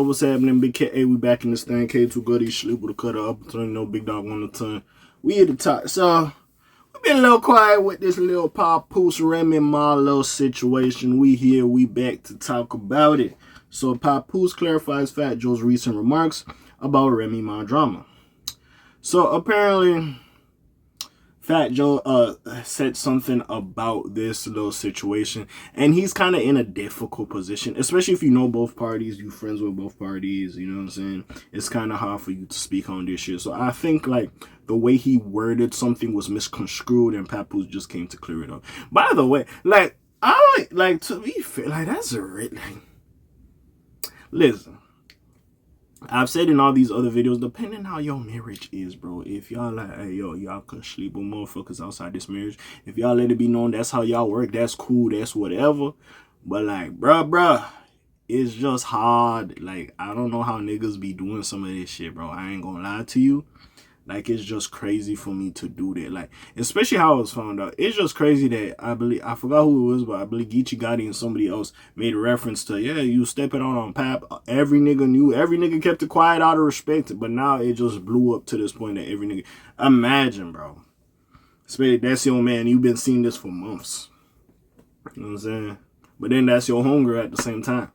What's happening, Big K.A.? We back in this thing. K2 Goody, sleep with a cutter up between no big dog on the ton. We at the top. So, we been a little quiet with this little Papoose Remy Ma little situation. We here, we back to talk about it. So, Papoose clarifies Fat Joe's recent remarks about Remy Ma drama. So, apparently, Fat Joe said something about this little situation, and he's kind of in a difficult position, especially if you know both parties, you friends with both parties, you know what I'm saying? It's kind of hard for you to speak on this shit. So I think, like, the way he worded something was misconstrued, and Papoose just came to clear it up. By the way, like, to be fair, like, that's a listen. I've said in all these other videos, depending how your marriage is, bro, if y'all like, hey, yo, y'all can sleep with motherfuckers outside this marriage. If y'all let it be known that's how y'all work, that's cool, that's whatever. But, like, bruh, it's just hard. Like, I don't know how niggas be doing some of this shit, bro. I ain't gonna lie to you. Like, it's just crazy for me to do that. Like, especially how it was found out. It's just crazy that I forgot who it was, but I believe Geechee Gotti and somebody else made a reference to, yeah, you stepping on Pap. Every nigga knew. Every nigga kept it quiet out of respect. But now it just blew up to this point that every nigga. Imagine, bro. Especially that's your man. You've been seeing this for months. You know what I'm saying? But then that's your homegirl at the same time.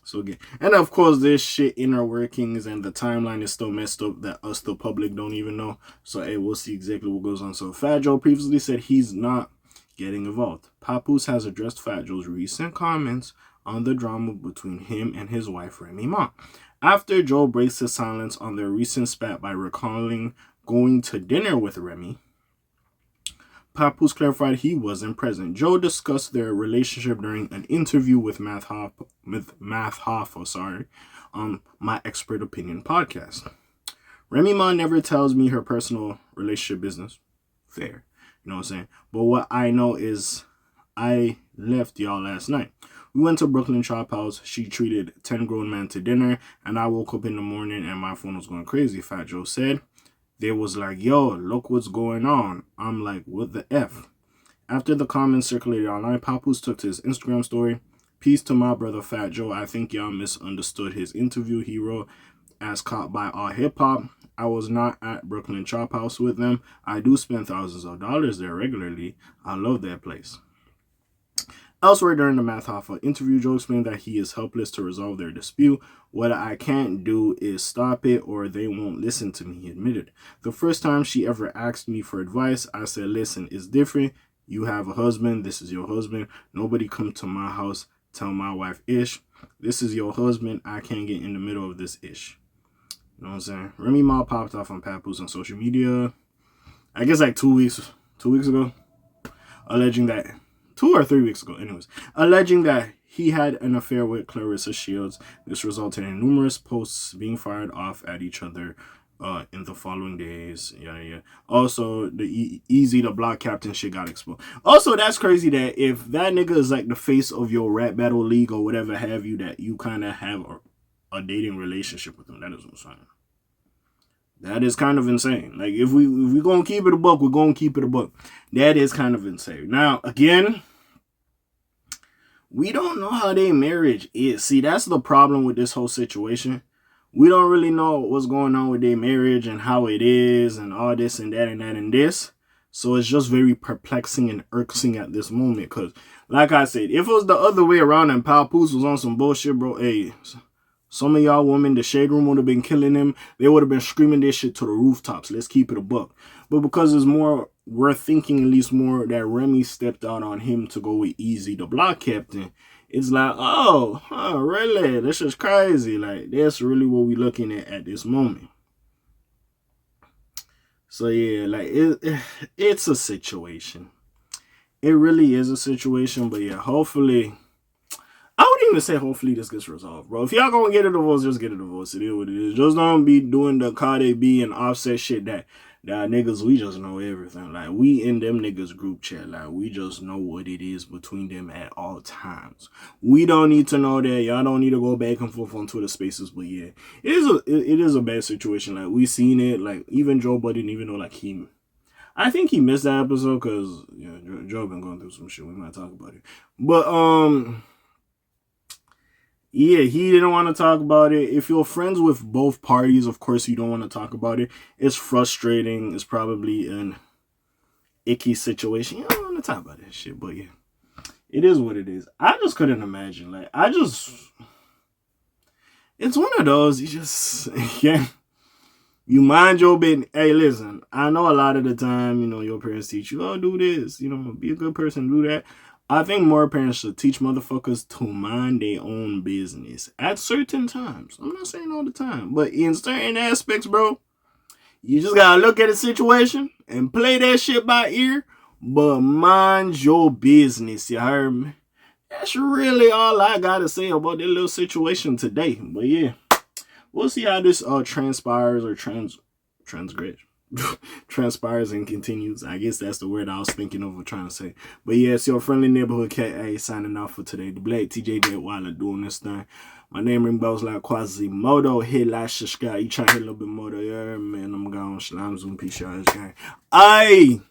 So again, and of course, this shit inner workings and the timeline is still messed up that us, the public, don't even know. So hey, we'll see exactly what goes on. So Fat Joe previously said he's not getting involved. Papoose has addressed Fat Joe's recent comments on the drama between him and his wife Remy Ma. After Joe breaks his silence on their recent spat by recalling going to dinner with Remy, Papoose clarified he wasn't present. Joe discussed their relationship during an interview with Math Hoffa, on My Expert Opinion podcast. Remy Ma never tells me her personal relationship business. Fair. You know what I'm saying? But what I know is I left y'all last night. We went to Brooklyn Chop House. She treated 10 grown men to dinner, and I woke up in the morning and my phone was going crazy, Fat Joe said. They was like, yo, look what's going on. I'm like, what the F? After the comments circulated online, Papoose took to his Instagram story. Peace to my brother Fat Joe. I think y'all misunderstood his interview. He wrote, as caught by all hip hop. I was not at Brooklyn Chop House with them. I do spend thousands of dollars there regularly. I love that place. Elsewhere during the Math Hoffa interview, Joe explained that he is helpless to resolve their dispute. What I can't do is stop it or they won't listen to me, he admitted. The first time she ever asked me for advice, I said, listen, it's different. You have a husband. This is your husband. Nobody come to my house, tell my wife ish. This is your husband. I can't get in the middle of this ish. You know what I'm saying? Remy Ma popped off on Papoose on social media, I guess like 2 weeks ago, alleging that 2 or 3 weeks ago, anyways, alleging that he had an affair with Clarissa Shields. This resulted in numerous posts being fired off at each other in the following days. Yeah. Also, the easy to block captain shit got exposed. Also, that's crazy that if that nigga is like the face of your rap battle league or whatever have you, that you kind of have a dating relationship with him. That is what I'm saying. That is kind of insane. Like, if we gonna keep it a buck, we're gonna keep it a buck. That is kind of insane. Now, again, we don't know how their marriage is. See, that's the problem with this whole situation. We don't really know what's going on with their marriage and how it is and all this and that and that and this. So it's just very perplexing and irksome at this moment. Because, like I said, if it was the other way around and Papoose was on some bullshit, bro, hey, some of y'all women, the shade room would have been killing him. They would have been screaming this shit to the rooftops. Let's keep it a buck. But because it's more, we're thinking at least more that Remy stepped out on him to go with Easy, the block captain. It's like, oh, really? This is crazy. Like, that's really what we're looking at this moment. So, yeah, like, it's a situation. It really is a situation. But, yeah, hopefully, I wouldn't even say hopefully this gets resolved, bro. If y'all gonna get a divorce, just get a divorce. It is what it is. Just don't be doing the Cardi B and Offset shit that niggas, we just know everything. Like, we in them niggas group chat. Like, we just know what it is between them at all times. We don't need to know that. Y'all don't need to go back and forth on Twitter Spaces. But yeah, it is a bad situation. Like, we seen it. Like, even Joe Budden didn't even know, like, I think he missed that episode because, yeah, Joe been going through some shit. We might talk about it. But, Yeah, he didn't want to talk about it. If you're friends with both parties, of course you don't want to talk about it. It's frustrating. It's probably an icky situation. You don't want to talk about that shit, but yeah, it is what it is. I just couldn't imagine. Like, it's one of those. You just, yeah. You mind your business. Hey, listen, I know a lot of the time, your parents teach you, oh, do this, be a good person, do that. I think more parents should teach motherfuckers to mind their own business at certain times. I'm not saying all the time, but in certain aspects, bro, you just gotta look at the situation and play that shit by ear, but mind your business, you heard me? That's really all I gotta say about that little situation today. But yeah, we'll see how this transpires or transgress transpires and continues. I guess that's the word I was thinking of or trying to say. But yeah, it's your friendly neighborhood K.A. signing off for today. The Black TJ Dead Wilder doing this thing. My name ring bells like Quasimodo. Hit like subscribe. You trying to hit a little bit more though, yeah, man. I'm gone. Shalom, zoom, peace, y'all. Aye.